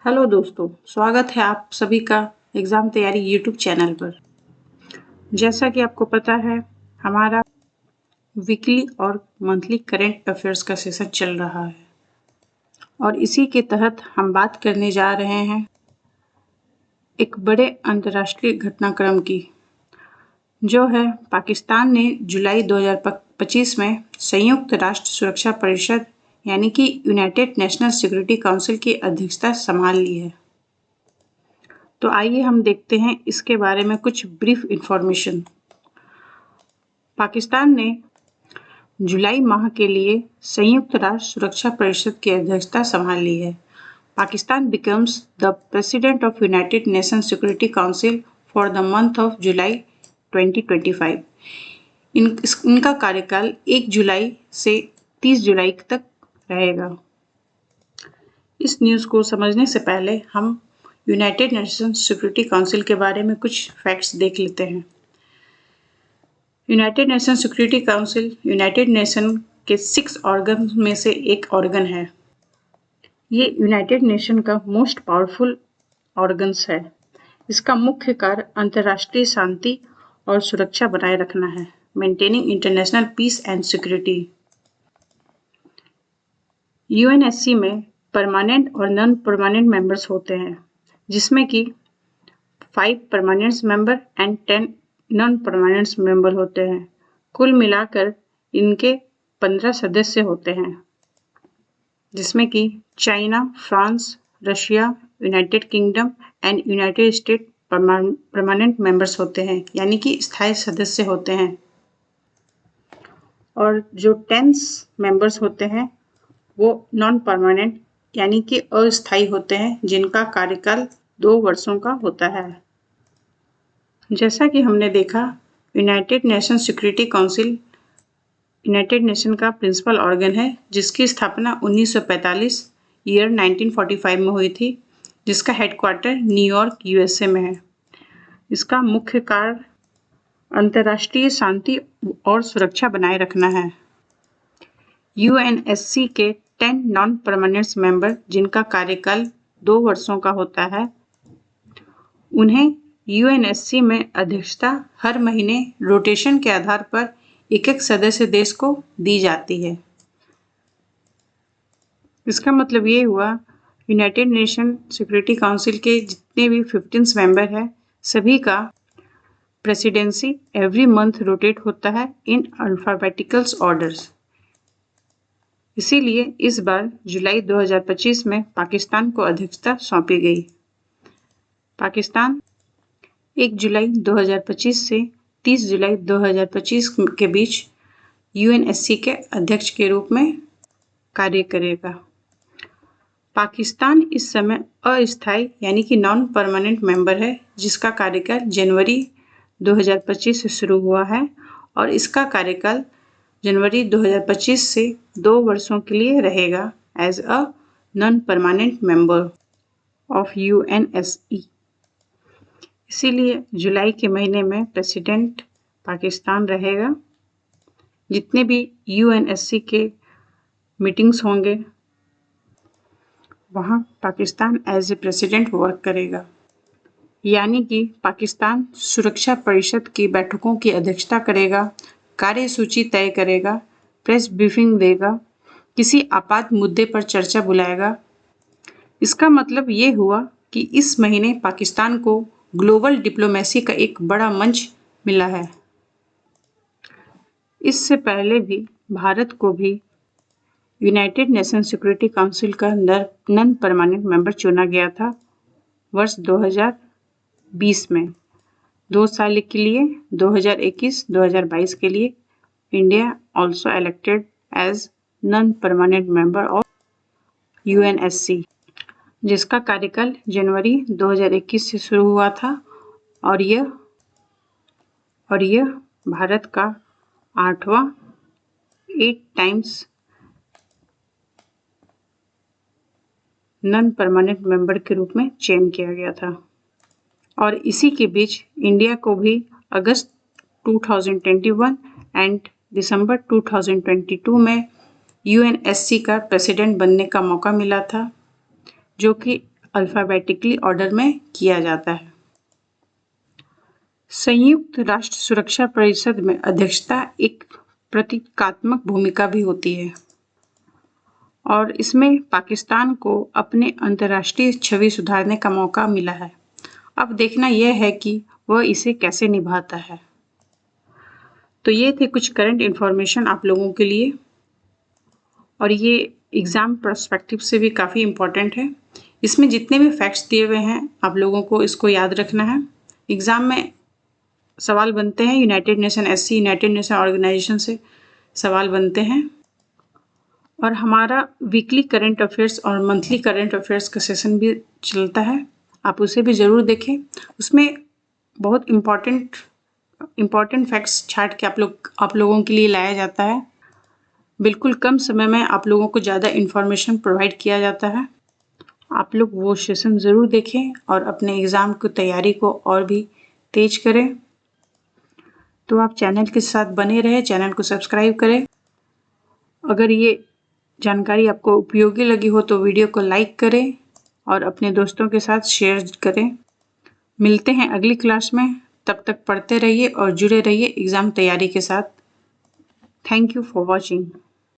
Hello दोस्तों, स्वागत है आप सभी का एग्ज़ाम तैयारी यूट्यूब चैनल पर। जैसा कि आपको पता है, हमारा वीकली और मंथली करंट अफेयर्स का सेशन चल रहा है और इसी के तहत हम बात करने जा रहे हैं एक बड़े अंतर्राष्ट्रीय घटनाक्रम की, जो है पाकिस्तान ने जुलाई 2025 में संयुक्त राष्ट्र सुरक्षा परिषद यानी कि यूनाइटेड नेशनल सिक्योरिटी काउंसिल की अध्यक्षता संभाल ली है। तो आइए हम देखते हैं इसके बारे में कुछ ब्रीफ इंफॉर्मेशन। पाकिस्तान ने जुलाई माह के लिए संयुक्त राष्ट्र सुरक्षा परिषद की अध्यक्षता संभाल ली है। Pakistan becomes the President of United Nations Security Council for the month of July 2025। इनका कार्यकाल 1 जुलाई से 30 जुलाई तक रहेगा। इस न्यूज़ को समझने से पहले हम यूनाइटेड नेशंस सिक्योरिटी काउंसिल के बारे में कुछ फैक्ट्स देख लेते हैं। United nation security council United nation के 6 ऑर्गन में से एक ऑर्गन है। ये यूनाइटेड नेशन का मोस्ट पावरफुल ऑर्गन्स है। इसका मुख्य कार्य अंतर्राष्ट्रीय शांति और सुरक्षा बनाए रखना है, maintaining international peace and security. UNSC में परमानेंट और नॉन परमानेंट मेंबर्स होते हैं, जिसमें कि 5 permanent member and 10 non permanent member होते हैं। कुल मिलाकर इनके 15 सदस्य होते हैं, जिसमें कि China, France, Russia, United kingdom and United state permanent members होते हैं, यानी कि स्थायी सदस्य होते हैं। और जो 10 मेंबर्स होते हैं वो नॉन परमानेंट यानी कि अस्थायी होते हैं, जिनका कार्यकाल 2 वर्षों का होता है। जैसा कि हमने देखा, United nation security council United nation का प्रिंसिपल ऑर्गन है, जिसकी स्थापना 1945 ईयर 1945 में हुई थी, जिसका हेडक्वार्टर न्यूयॉर्क यूएसए में है। इसका मुख्य कार्य अंतर्राष्ट्रीय शांति और सुरक्षा बनाए रखना है। यूएनएससी के 10 नॉन परमानेंट मेंबर, जिनका कार्यकाल 2 वर्षों का होता है, उन्हें यूएनएससी में अध्यक्षता हर महीने रोटेशन के आधार पर एक सदस्य देश को दी जाती है। इसका मतलब ये हुआ, यूनाइटेड नेशन सिक्योरिटी काउंसिल के जितने भी 15 मेंबर हैं, सभी का प्रेसिडेंसी एवरी मंथ रोटेट होता है इन अल्फाबेटिकल्स ऑर्डर्स। इसीलिए इस बार जुलाई 2025 में पाकिस्तान को अध्यक्षता सौंपी गई। पाकिस्तान 1 जुलाई 2025 से 30 जुलाई 2025 के बीच यूएनएससी के अध्यक्ष के रूप में कार्य करेगा। पाकिस्तान इस समय अस्थायी यानी कि नॉन परमानेंट मेंबर है, जिसका कार्यकाल जनवरी 2025 से शुरू हुआ है और इसका कार्यकाल जनवरी 2025 से 2 वर्षों के लिए रहेगा as a non permanent member of UNSC. इसीलिए जुलाई के महीने में प्रेसिडेंट पाकिस्तान रहेगा। जितने भी यूएनएससी के मीटिंग्स होंगे, वहाँ Pakistan as a president work करेगा, यानी कि पाकिस्तान सुरक्षा परिषद की बैठकों की अध्यक्षता करेगा, कार्यसूची तय करेगा, प्रेस ब्रीफिंग देगा, किसी आपात मुद्दे पर चर्चा बुलाएगा। इसका मतलब ये हुआ कि इस महीने पाकिस्तान को ग्लोबल डिप्लोमेसी का एक बड़ा मंच मिला है। इससे पहले भी भारत को भी यूनाइटेड नेशन सिक्योरिटी काउंसिल का नॉन परमानेंट मेंबर चुना गया था वर्ष 2020 में। 2 साल के लिए 2021-2022 के लिए India also elected as non permanent member of UNSC, जिसका कार्यकाल जनवरी 2021 से शुरू हुआ था और यह भारत का 8वां 8 टाइम्स नॉन परमानेंट मेंबर के रूप में चयन किया गया था। और इसी के बीच इंडिया को भी अगस्त 2021 एंड दिसंबर 2022 में यूएनएससी का प्रेसिडेंट बनने का मौका मिला था, जो कि अल्फ़ाबेटिकली ऑर्डर में किया जाता है। संयुक्त राष्ट्र सुरक्षा परिषद में अध्यक्षता एक प्रतीकात्मक भूमिका भी होती है और इसमें पाकिस्तान को अपने अंतर्राष्ट्रीय छवि सुधारने का मौका मिला है। अब देखना यह है कि वह इसे कैसे निभाता है। तो ये थे कुछ करंट इन्फॉर्मेशन आप लोगों के लिए और ये एग्ज़ाम पर्सपेक्टिव से भी काफ़ी इम्पोर्टेंट है। इसमें जितने भी फैक्ट्स दिए हुए हैं आप लोगों को इसको याद रखना है। एग्ज़ाम में सवाल बनते हैं, United Nation SC United Nation Organization से सवाल बनते हैं और हमारा वीकली करंट अफेयर्स और मंथली करंट अफेयर्स का सेशन भी चलता है, आप उसे भी ज़रूर देखें। उसमें बहुत इम्पॉर्टेंट फैक्ट्स छाट के आप लोगों के लिए लाया जाता है। बिल्कुल कम समय में आप लोगों को ज़्यादा इन्फॉर्मेशन प्रोवाइड किया जाता है। आप लोग वो सेशन ज़रूर देखें और अपने एग्ज़ाम की तैयारी को और भी तेज करें। तो आप चैनल के साथ बने रहें, चैनल को सब्सक्राइब करें। अगर ये जानकारी आपको उपयोगी लगी हो तो वीडियो को लाइक करें और अपने दोस्तों के साथ शेयर करें। मिलते हैं अगली क्लास में, तब तक पढ़ते रहिए और जुड़े रहिए एग्ज़ाम तैयारी के साथ। Thank you for watching.